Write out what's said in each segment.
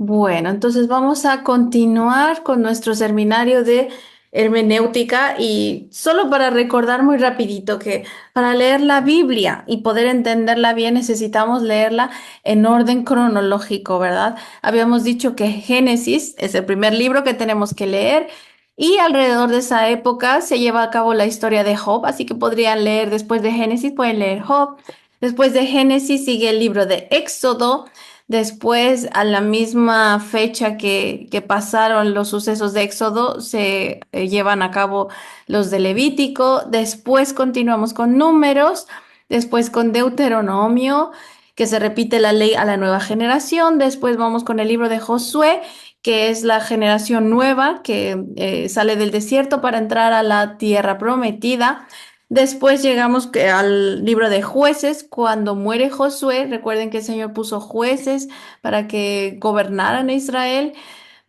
Bueno, entonces vamos a continuar con nuestro seminario de hermenéutica y solo para recordar muy rapidito que para leer la Biblia y poder entenderla bien necesitamos leerla en orden cronológico, ¿verdad? Habíamos dicho que Génesis es el primer libro que tenemos que leer y alrededor de esa época se lleva a cabo la historia de Job, así que podrían leer después de Génesis, pueden leer Job. Después de Génesis sigue el libro de Éxodo. Después, a la misma fecha que pasaron los sucesos de Éxodo, se llevan a cabo los de Levítico. Después continuamos con Números. Después con Deuteronomio, que se repite la ley a la nueva generación. Después vamos con el libro de Josué, que es la generación nueva que sale del desierto para entrar a la tierra prometida. Después llegamos al libro de jueces, cuando muere Josué, recuerden que el Señor puso jueces para que gobernaran a Israel,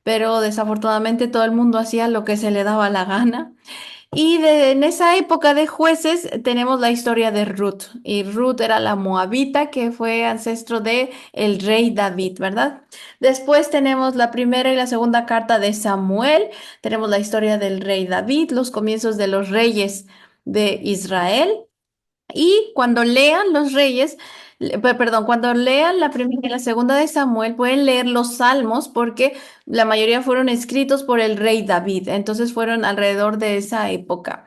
pero desafortunadamente todo el mundo hacía lo que se le daba la gana. En esa época de jueces tenemos la historia de Ruth, y Ruth era la moabita que fue ancestro de el rey David, ¿verdad? Después tenemos la primera y la segunda carta de Samuel, tenemos la historia del rey David, los comienzos de los reyes de Israel. Y cuando lean los reyes, perdón, cuando lean la primera y la segunda de Samuel, pueden leer los salmos porque la mayoría fueron escritos por el rey David, entonces fueron alrededor de esa época.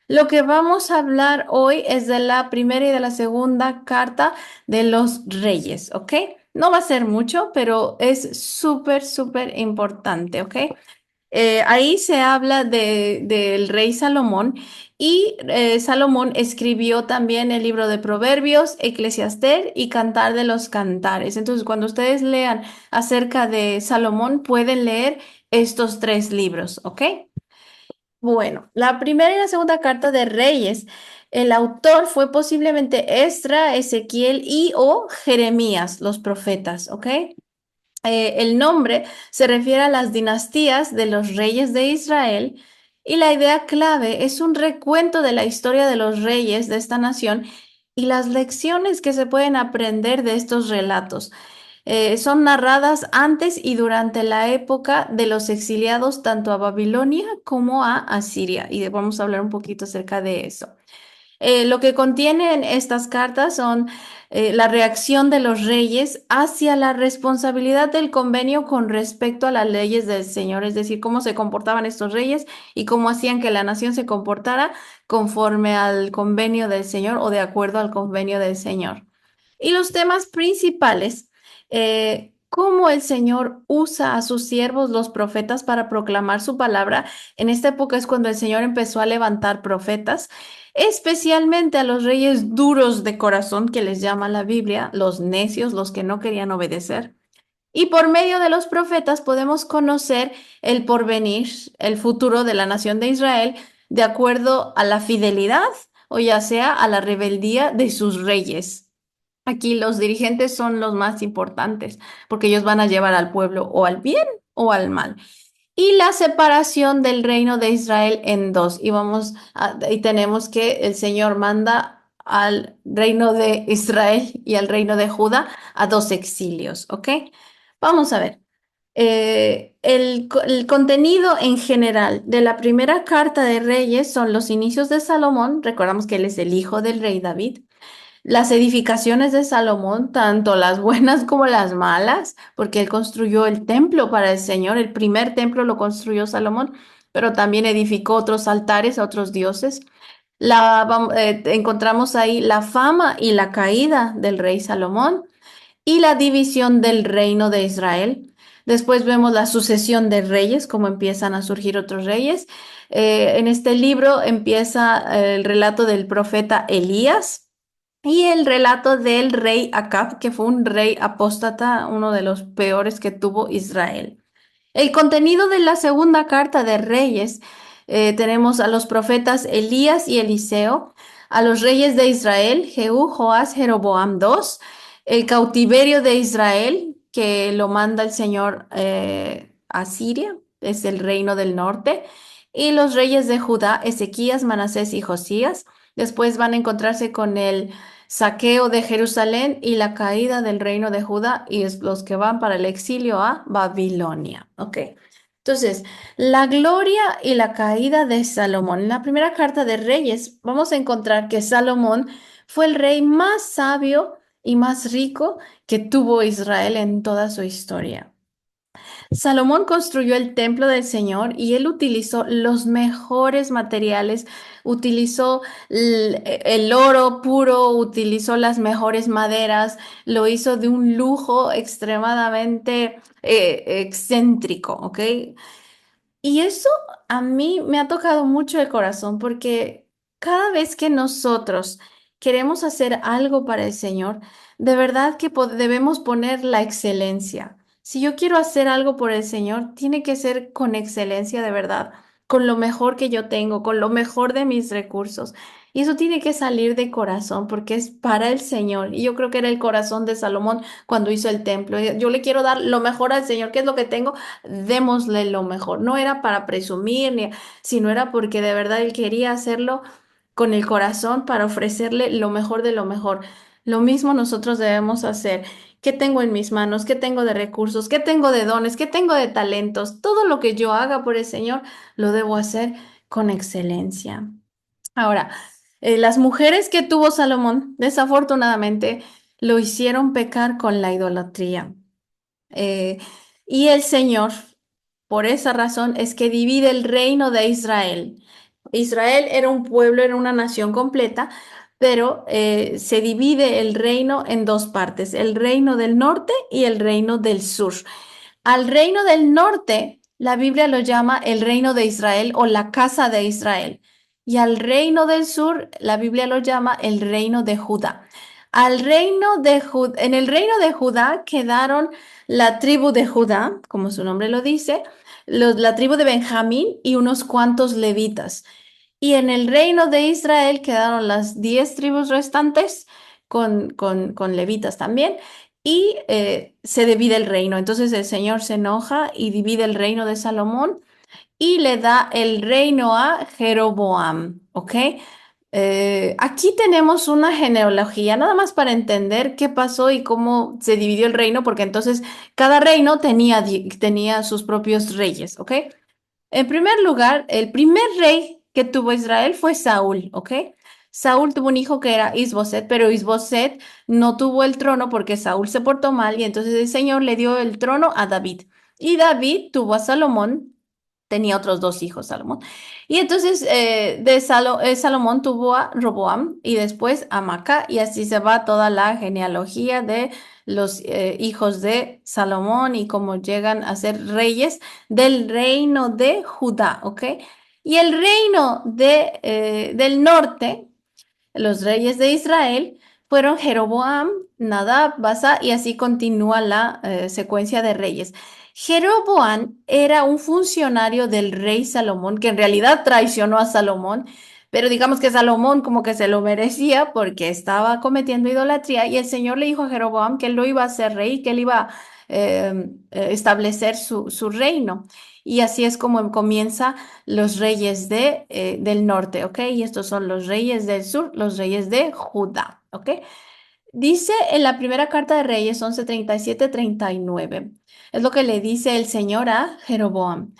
Lo que vamos a hablar hoy es de la primera y de la segunda carta de los reyes, ¿ok? No va a ser mucho, pero es súper, súper importante, ¿ok? Ahí se habla del rey Salomón y Salomón escribió también el libro de Proverbios, Eclesiastés y Cantar de los Cantares. Entonces, cuando ustedes lean acerca de Salomón, pueden leer estos tres libros, ¿ok? Bueno, la primera y la segunda carta de Reyes, el autor fue posiblemente Esdra, Ezequiel y o Jeremías, los profetas, ¿ok? El nombre se refiere a las dinastías de los reyes de Israel y la idea clave es un recuento de la historia de los reyes de esta nación y las lecciones que se pueden aprender de estos relatos. Son narradas antes y durante la época de los exiliados tanto a Babilonia como a Asiria y vamos a hablar un poquito acerca de eso. Lo que contienen estas cartas son la reacción de los reyes hacia la responsabilidad del convenio con respecto a las leyes del Señor, es decir, cómo se comportaban estos reyes y cómo hacían que la nación se comportara conforme al convenio del Señor o de acuerdo al convenio del Señor. Y los temas principales, cómo el Señor usa a sus siervos, los profetas, para proclamar su palabra. En esta época es cuando el Señor empezó a levantar profetas, especialmente a los reyes duros de corazón, que les llama la Biblia, los necios, los que no querían obedecer. Y por medio de los profetas podemos conocer el porvenir, el futuro de la nación de Israel, de acuerdo a la fidelidad o ya sea a la rebeldía de sus reyes. Aquí los dirigentes son los más importantes porque ellos van a llevar al pueblo o al bien o al mal. Y la separación del reino de Israel en dos. Y tenemos que el Señor manda al reino de Israel y al reino de Judá a dos exilios, ¿ok? Vamos a ver. El contenido en general de la primera carta de Reyes son los inicios de Salomón. Recordamos que él es el hijo del rey David. Las edificaciones de Salomón, tanto las buenas como las malas, porque él construyó el templo para el Señor, el primer templo lo construyó Salomón, pero también edificó otros altares a otros dioses. Encontramos ahí la fama y la caída del rey Salomón y la división del reino de Israel. Después vemos la sucesión de reyes, cómo empiezan a surgir otros reyes. En este libro empieza el relato del profeta Elías y el relato del rey Acab, que fue un rey apóstata, uno de los peores que tuvo Israel. El contenido de la segunda carta de Reyes, tenemos a los profetas Elías y Eliseo, a los reyes de Israel, Jehú, Joás, Jeroboam II, el cautiverio de Israel, que lo manda el Señor a Siria, es el reino del norte, y los reyes de Judá, Ezequías, Manasés y Josías. Después van a encontrarse con saqueo de Jerusalén y la caída del reino de Judá y es los que van para el exilio a Babilonia. ¿Ok? Entonces, la gloria y la caída de Salomón. En la primera carta de Reyes vamos a encontrar que Salomón fue el rey más sabio y más rico que tuvo Israel en toda su historia. Salomón construyó el templo del Señor y él utilizó los mejores materiales, utilizó el oro puro, utilizó las mejores maderas, lo hizo de un lujo extremadamente excéntrico, ¿ok? Y eso a mí me ha tocado mucho el corazón porque cada vez que nosotros queremos hacer algo para el Señor, de verdad que debemos poner la excelencia. Si yo quiero hacer algo por el Señor, tiene que ser con excelencia de verdad, con lo mejor que yo tengo, con lo mejor de mis recursos. Y eso tiene que salir de corazón porque es para el Señor. Y yo creo que era el corazón de Salomón cuando hizo el templo. Yo le quiero dar lo mejor al Señor. ¿Qué es lo que tengo? Démosle lo mejor. No era para presumir, sino era porque de verdad él quería hacerlo con el corazón para ofrecerle lo mejor de lo mejor. Lo mismo nosotros debemos hacer. ¿Qué tengo en mis manos? ¿Qué tengo de recursos? ¿Qué tengo de dones? ¿Qué tengo de talentos? Todo lo que yo haga por el Señor lo debo hacer con excelencia. Ahora, las mujeres que tuvo Salomón, desafortunadamente, lo hicieron pecar con la idolatría. Eh, y el Señor, por esa razón, es que divide el reino de Israel. Israel era un pueblo, era una nación completa, pero se divide el reino en dos partes, el reino del norte y el reino del sur. Al reino del norte, la Biblia lo llama el reino de Israel o la casa de Israel. Y al reino del sur, la Biblia lo llama el reino de Judá. En el reino de Judá quedaron la tribu de Judá, como su nombre lo dice, la tribu de Benjamín y unos cuantos levitas. Y en el reino de Israel quedaron las 10 tribus restantes con levitas también. Y se divide el reino. Entonces el Señor se enoja y divide el reino de Salomón y le da el reino a Jeroboam. ¿Ok? Aquí tenemos una genealogía, nada más para entender qué pasó y cómo se dividió el reino, porque entonces cada reino tenía sus propios reyes. ¿Ok? En primer lugar, el primer rey que tuvo Israel fue Saúl, ¿ok? Saúl tuvo un hijo que era Isboset, pero Isboset no tuvo el trono porque Saúl se portó mal y entonces el Señor le dio el trono a David. Y David tuvo a Salomón, tenía otros dos hijos, Salomón. Y entonces Salomón tuvo a Roboam y después a Maca y así se va toda la genealogía de los hijos de Salomón y cómo llegan a ser reyes del reino de Judá, ¿ok? Y el reino del norte, los reyes de Israel, fueron Jeroboam, Nadab, Basa y así continúa la secuencia de reyes. Jeroboam era un funcionario del rey Salomón, que en realidad traicionó a Salomón, pero digamos que Salomón como que se lo merecía porque estaba cometiendo idolatría y el Señor le dijo a Jeroboam que él lo iba a hacer rey, que él iba a establecer su reino. Y así es como comienza los reyes del norte, ¿ok? Y estos son los reyes del sur, los reyes de Judá, ¿ok? Dice en la primera carta de Reyes 11:37-39, es lo que le dice el Señor a Jeroboam.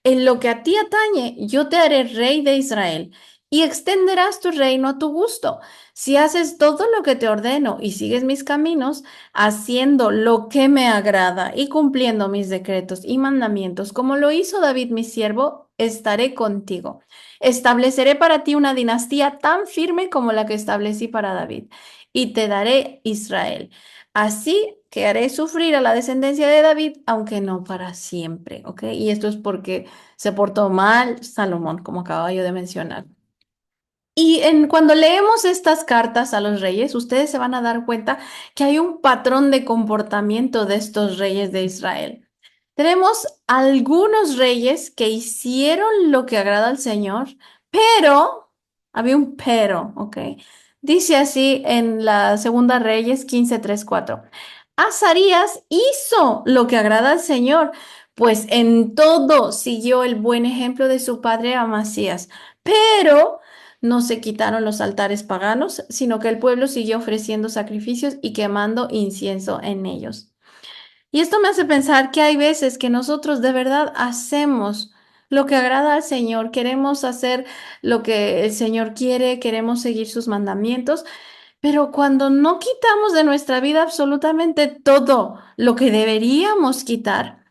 En lo que a ti atañe, yo te haré rey de Israel y extenderás tu reino a tu gusto. Si haces todo lo que te ordeno y sigues mis caminos, haciendo lo que me agrada y cumpliendo mis decretos y mandamientos, como lo hizo David mi siervo, estaré contigo. Estableceré para ti una dinastía tan firme como la que establecí para David y te daré Israel. Así que haré sufrir a la descendencia de David, aunque no para siempre, ¿ok? Y esto es porque se portó mal Salomón, como acababa yo de mencionar. Y cuando leemos estas cartas a los reyes, ustedes se van a dar cuenta que hay un patrón de comportamiento de estos reyes de Israel. Tenemos algunos reyes que hicieron lo que agrada al Señor, pero, había un pero, ¿ok? Dice así en la Segunda Reyes 15:3-4. Azarías hizo lo que agrada al Señor, pues en todo siguió el buen ejemplo de su padre Amasías, pero no se quitaron los altares paganos, sino que el pueblo siguió ofreciendo sacrificios y quemando incienso en ellos. Y esto me hace pensar que hay veces que nosotros de verdad hacemos lo que agrada al Señor, queremos hacer lo que el Señor quiere, queremos seguir sus mandamientos, pero cuando no quitamos de nuestra vida absolutamente todo lo que deberíamos quitar,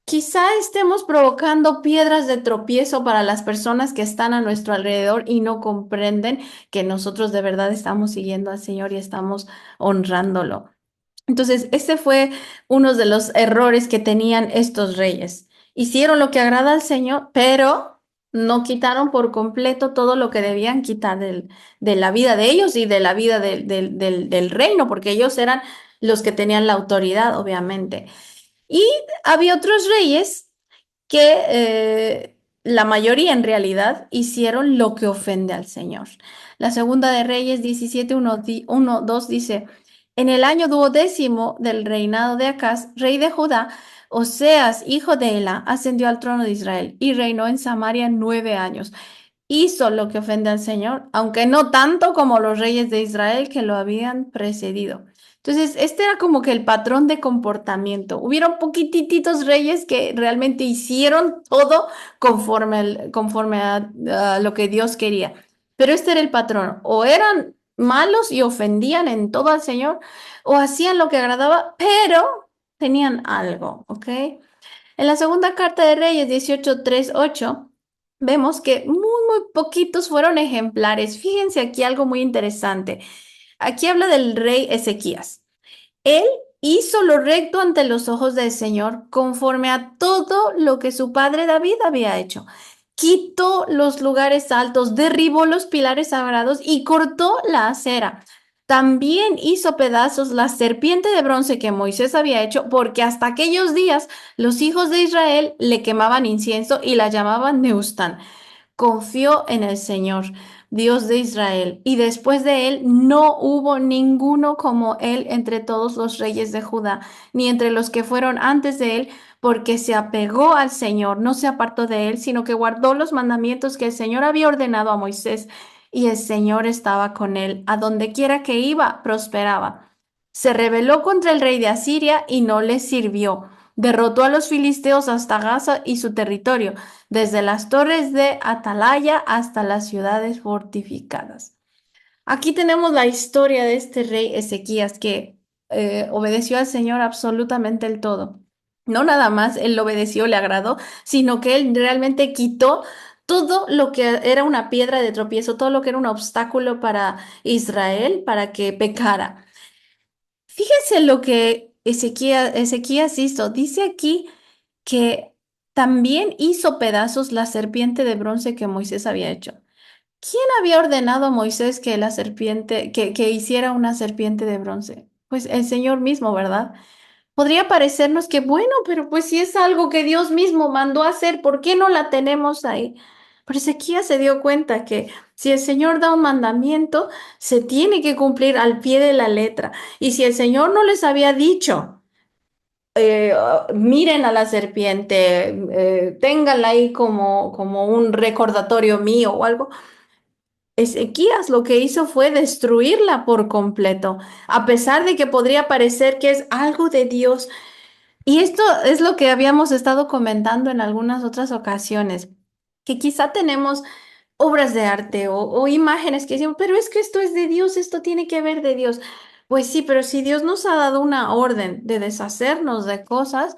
quizá estemos provocando piedras de tropiezo para las personas que están a nuestro alrededor y no comprenden que nosotros de verdad estamos siguiendo al Señor y estamos honrándolo. Entonces, este fue uno de los errores que tenían estos reyes. Hicieron lo que agrada al Señor, pero no quitaron por completo todo lo que debían quitar de la vida de ellos y de la vida del reino, porque ellos eran los que tenían la autoridad, obviamente. Y había otros reyes que la mayoría en realidad hicieron lo que ofende al Señor. La segunda de Reyes 17, 1, 2 dice, en el año duodécimo del reinado de Acaz, rey de Judá, Oseas, hijo de Ela, ascendió al trono de Israel y reinó en Samaria 9 años. Hizo lo que ofende al Señor, aunque no tanto como los reyes de Israel que lo habían precedido. Entonces, este era como que el patrón de comportamiento. Hubieron poquititos reyes que realmente hicieron todo conforme a lo que Dios quería. Pero este era el patrón. O eran malos y ofendían en todo al Señor, o hacían lo que agradaba, pero tenían algo, ¿ok? En la segunda carta de Reyes 18:3-8 vemos que muy poquitos fueron ejemplares. Fíjense aquí algo muy interesante. Aquí habla del rey Ezequías. Él hizo lo recto ante los ojos del Señor, conforme a todo lo que su padre David había hecho. Quitó los lugares altos, derribó los pilares sagrados y cortó la acera. También hizo pedazos la serpiente de bronce que Moisés había hecho, porque hasta aquellos días los hijos de Israel le quemaban incienso y la llamaban Neustán. Confió en el Señor, Dios de Israel, y después de él no hubo ninguno como él entre todos los reyes de Judá, ni entre los que fueron antes de él, porque se apegó al Señor, no se apartó de él, sino que guardó los mandamientos que el Señor había ordenado a Moisés, y el Señor estaba con él. A donde quiera que iba, prosperaba. Se rebeló contra el rey de Asiria y no le sirvió. Derrotó a los filisteos hasta Gaza y su territorio, desde las torres de Atalaya hasta las ciudades fortificadas. Aquí tenemos la historia de este rey Ezequías que obedeció al Señor absolutamente el todo. No nada más él lo obedeció, le agradó, sino que él realmente quitó todo lo que era una piedra de tropiezo, todo lo que era un obstáculo para Israel, para que pecara. Fíjense lo que Ezequías hizo. Dice aquí que también hizo pedazos la serpiente de bronce que Moisés había hecho. ¿Quién había ordenado a Moisés que la serpiente, que hiciera una serpiente de bronce? Pues el Señor mismo, ¿verdad? Podría parecernos que bueno, pero pues si es algo que Dios mismo mandó a hacer, ¿por qué no la tenemos ahí? Pero Ezequías se dio cuenta que si el Señor da un mandamiento, se tiene que cumplir al pie de la letra. Y si el Señor no les había dicho, miren a la serpiente, ténganla ahí como un recordatorio mío o algo, Ezequías lo que hizo fue destruirla por completo, a pesar de que podría parecer que es algo de Dios. Y esto es lo que habíamos estado comentando en algunas otras ocasiones, que quizá tenemos obras de arte o imágenes que decimos, pero es que esto es de Dios, esto tiene que ver de Dios. Pues sí, pero si Dios nos ha dado una orden de deshacernos de cosas,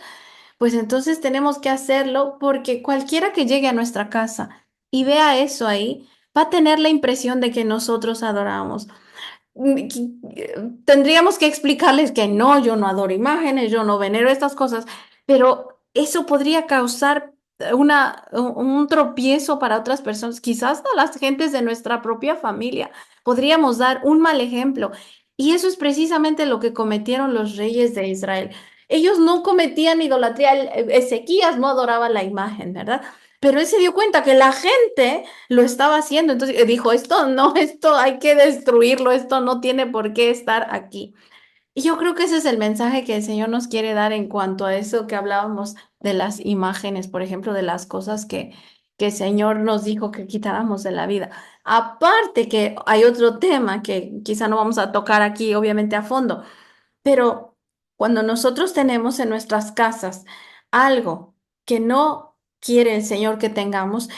pues entonces tenemos que hacerlo porque cualquiera que llegue a nuestra casa y vea eso ahí, va a tener la impresión de que nosotros adoramos. Tendríamos que explicarles que no, yo no adoro imágenes, yo no venero estas cosas, pero eso podría causar un tropiezo para otras personas, quizás a las gentes de nuestra propia familia. Podríamos dar un mal ejemplo. Y eso es precisamente lo que cometieron los reyes de Israel. Ellos no cometían idolatría. Ezequías no adoraba la imagen, ¿verdad? Pero él se dio cuenta que la gente lo estaba haciendo. Entonces dijo, esto no, esto hay que destruirlo, esto no tiene por qué estar aquí. Y yo creo que ese es el mensaje que el Señor nos quiere dar en cuanto a eso que hablábamos de las imágenes, por ejemplo, de las cosas que el Señor nos dijo que quitáramos de la vida. Aparte que hay otro tema que quizá no vamos a tocar aquí, obviamente a fondo, pero cuando nosotros tenemos en nuestras casas algo que no quiere el Señor que tengamos,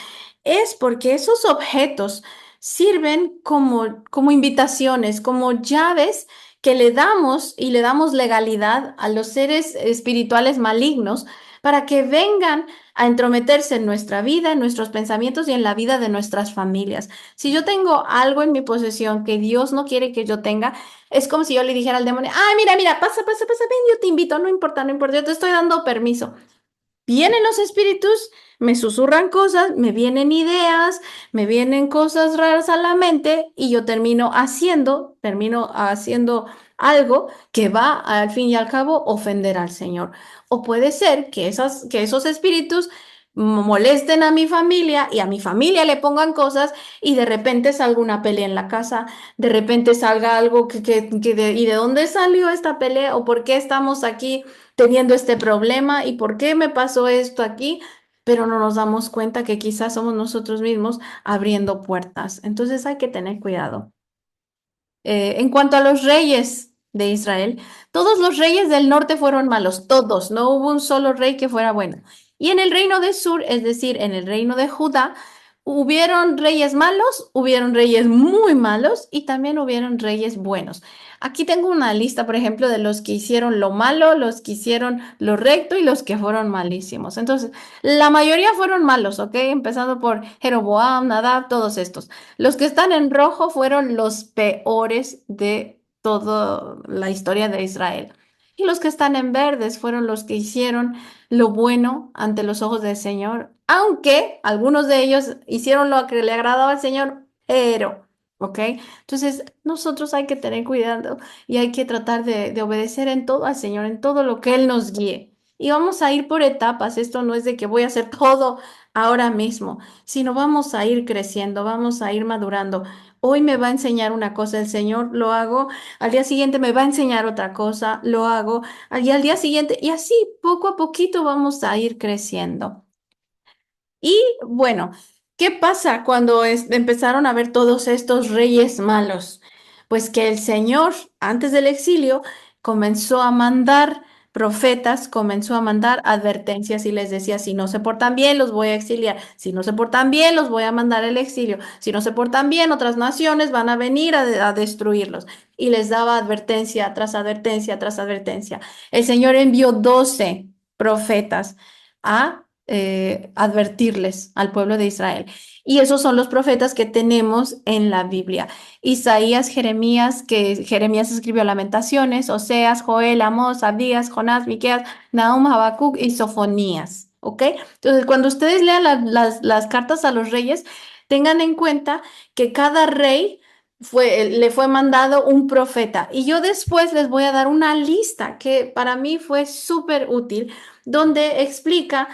es porque esos objetos sirven como invitaciones, como llaves que le damos y le damos legalidad a los seres espirituales malignos para que vengan a entrometerse en nuestra vida, en nuestros pensamientos y en la vida de nuestras familias. Si yo tengo algo en mi posesión que Dios no quiere que yo tenga, es como si yo le dijera al demonio, ay, mira, mira, pasa, pasa, pasa, ven, yo te invito, no importa, no importa, yo te estoy dando permiso. Vienen los espíritus, me susurran cosas, me vienen ideas, me vienen cosas raras a la mente y yo termino haciendo algo que va al fin y al cabo ofender al Señor. O puede ser que esos espíritus molesten a mi familia y a mi familia le pongan cosas y de repente salga una pelea en la casa, de repente salga algo ¿y de dónde salió esta pelea? ¿O por qué estamos aquí teniendo este problema y por qué me pasó esto aquí? Pero no nos damos cuenta que quizás somos nosotros mismos abriendo puertas. Entonces hay que tener cuidado. En cuanto a los reyes de Israel, todos los reyes del norte fueron malos, todos, no hubo un solo rey que fuera bueno. Y en el reino de Sur, es decir, en el reino de Judá, hubieron reyes malos, hubieron reyes muy malos y también hubieron reyes buenos. Aquí tengo una lista, por ejemplo, de los que hicieron lo malo, los que hicieron lo recto y los que fueron malísimos. Entonces, la mayoría fueron malos, ¿ok? Empezando por Jeroboam, Nadab, todos estos. Los que están en rojo fueron los peores de toda la historia de Israel. Y los que están en verdes fueron los que hicieron lo bueno ante los ojos del Señor, aunque algunos de ellos hicieron lo que le agradaba al Señor, pero, ¿ok? Entonces, nosotros hay que tener cuidado y hay que tratar de obedecer en todo al Señor, en todo lo que Él nos guíe. Y vamos a ir por etapas. Esto no es de que voy a hacer todo ahora mismo, sino vamos a ir creciendo, vamos a ir madurando. Hoy me va a enseñar una cosa el Señor, lo hago, al día siguiente me va a enseñar otra cosa, lo hago, y al día siguiente, y así poco a poquito vamos a ir creciendo. Y bueno, ¿qué pasa cuando empezaron a ver todos estos reyes malos? Pues que el Señor, antes del exilio, comenzó a mandar profetas, comenzó a mandar advertencias y les decía, si no se portan bien, los voy a exiliar, si no se portan bien, los voy a mandar al exilio, si no se portan bien, otras naciones van a venir a destruirlos. Y les daba advertencia tras advertencia tras advertencia. El Señor envió 12 profetas a advertirles al pueblo de Israel. Y esos son los profetas que tenemos en la Biblia. Isaías, Jeremías, que Jeremías escribió Lamentaciones, Oseas, Joel, Amós, Abdías, Jonás, Miqueas, Nahum, Habacuc y Sofonías. ¿Ok? Entonces, cuando ustedes lean las cartas a los reyes, tengan en cuenta que cada rey le fue mandado un profeta. Y yo después les voy a dar una lista que para mí fue súper útil, donde explica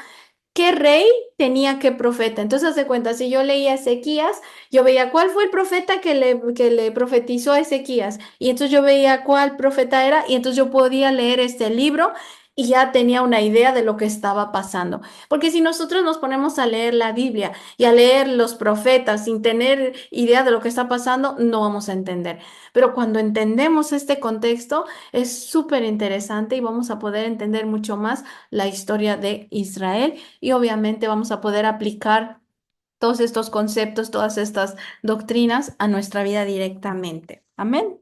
qué rey tenía qué profeta. Entonces, haz de cuenta, si yo leía Ezequías, yo veía cuál fue el profeta que le profetizó a Ezequías. Y entonces yo veía cuál profeta era, y entonces yo podía leer este libro y ya tenía una idea de lo que estaba pasando. Porque si nosotros nos ponemos a leer la Biblia y a leer los profetas sin tener idea de lo que está pasando, no vamos a entender. Pero cuando entendemos este contexto, es súper interesante y vamos a poder entender mucho más la historia de Israel y obviamente vamos a poder aplicar todos estos conceptos, todas estas doctrinas a nuestra vida directamente. Amén.